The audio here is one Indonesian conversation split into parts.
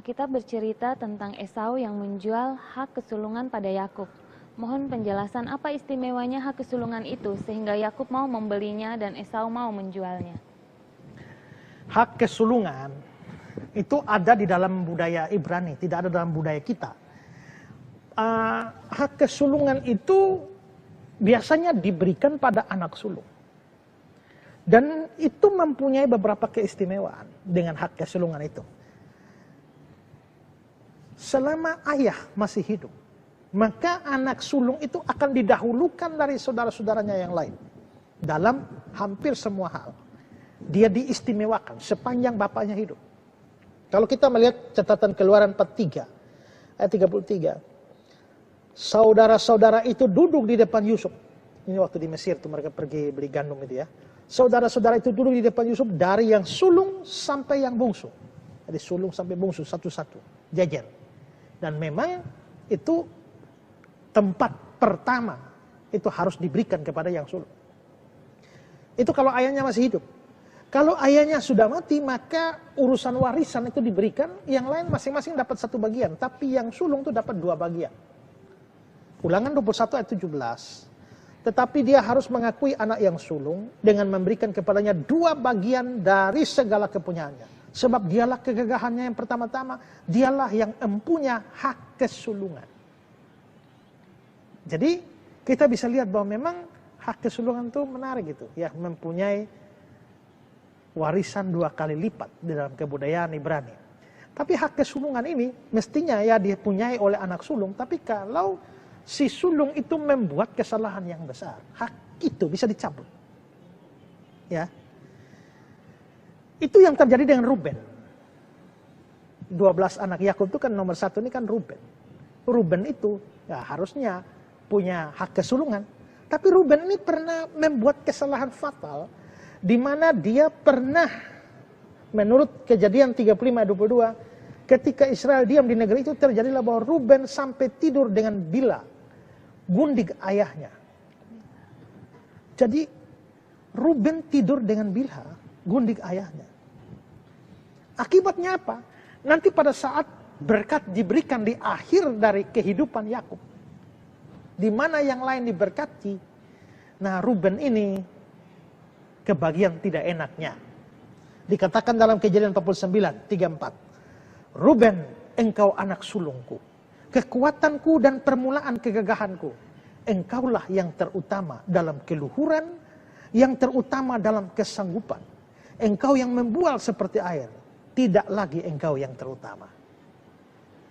Alkitab bercerita tentang Esau yang menjual hak kesulungan pada Yakub. Mohon penjelasan apa istimewanya hak kesulungan itu sehingga Yakub mau membelinya dan Esau mau menjualnya. Hak kesulungan itu ada di dalam budaya Ibrani, tidak ada dalam budaya kita. Hak kesulungan itu biasanya diberikan pada anak sulung. Dan itu mempunyai beberapa keistimewaan dengan hak kesulungan itu. Selama ayah masih hidup, maka anak sulung itu akan didahulukan dari saudara-saudaranya yang lain. Dalam hampir semua hal. Dia diistimewakan sepanjang bapaknya hidup. Kalau kita melihat catatan Keluaran 43, ayat 33. Saudara-saudara itu duduk di depan Yusuf. Ini waktu di Mesir tuh mereka pergi beli gandum itu ya. Saudara-saudara itu duduk di depan Yusuf dari yang sulung sampai yang bungsu. Jadi sulung sampai bungsu satu-satu, jajar. Dan memang itu tempat pertama itu harus diberikan kepada yang sulung. Itu kalau ayahnya masih hidup. Kalau ayahnya sudah mati, maka urusan warisan itu diberikan, yang lain masing-masing dapat satu bagian, tapi yang sulung itu dapat dua bagian. Ulangan 21 ayat 17. Tetapi dia harus mengakui anak yang sulung dengan memberikan kepadanya dua bagian dari segala kepunyaannya. Sebab dialah kegagahannya yang pertama-tama, dialah yang empunya hak kesulungan. Jadi kita bisa lihat bahwa memang hak kesulungan itu menarik gitu, ya, mempunyai warisan dua kali lipat di dalam kebudayaan Ibrani. Tapi hak kesulungan ini mestinya ya dipunyai oleh anak sulung, tapi kalau si sulung itu membuat kesalahan yang besar, hak itu bisa dicabut. Ya. Itu yang terjadi dengan Ruben. 12 anak Yakub itu kan nomor 1 ini kan Ruben. Ruben itu ya harusnya punya hak kesulungan. Tapi Ruben ini pernah membuat kesalahan fatal, di mana dia pernah, menurut Kejadian 35:22, ketika Israel diam di negeri itu terjadilah bahwa Ruben sampai tidur dengan Bila, gundik ayahnya. Jadi Ruben tidur dengan Bilha, gundik ayahnya. Akibatnya apa? Nanti pada saat berkat diberikan di akhir dari kehidupan Yakub, di mana yang lain diberkati, nah Ruben ini kebagian tidak enaknya. Dikatakan dalam Kejadian 49:34, Ruben, engkau anak sulungku, kekuatanku dan permulaan kegagahanku. Engkaulah yang terutama dalam keluhuran, yang terutama dalam kesanggupan. Engkau yang membual seperti air, tidak lagi engkau yang terutama.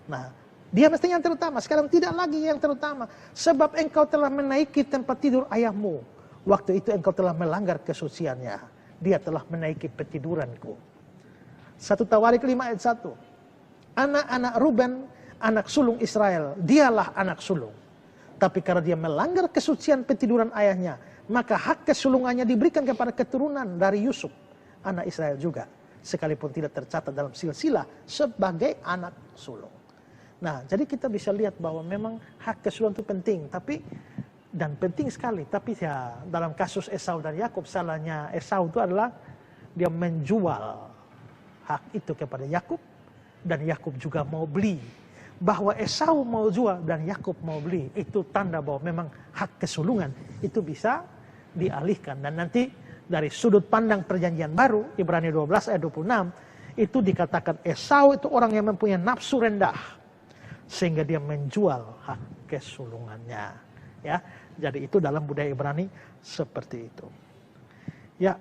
Nah, dia mestinya yang terutama, sekarang tidak lagi yang terutama. Sebab engkau telah menaiki tempat tidur ayahmu. Waktu itu engkau telah melanggar kesuciannya. Dia telah menaiki petiduranku. 1 Tawarik 5 ayat 1. Anak-anak Ruben, anak sulung Israel, dialah anak sulung. Tapi karena dia melanggar kesucian petiduran ayahnya, maka hak kesulungannya diberikan kepada keturunan dari Yusuf, anak Israel juga. Sekalipun tidak tercatat dalam silsilah sebagai anak sulung. Nah, jadi kita bisa lihat bahwa memang hak kesulungan itu penting, dan penting sekali. Tapi ya dalam kasus Esau dan Yakub, salahnya Esau itu adalah dia menjual hak itu kepada Yakub, dan Yakub juga mau beli. Bahwa Esau mau jual dan Yakub mau beli, itu tanda bahwa memang hak kesulungan itu bisa dialihkan. Dan nanti dari sudut pandang perjanjian baru, Ibrani 12 ayat 26, itu dikatakan Esau itu orang yang mempunyai nafsu rendah, sehingga dia menjual hak kesulungannya. Ya, jadi itu dalam budaya Ibrani seperti itu. Ya.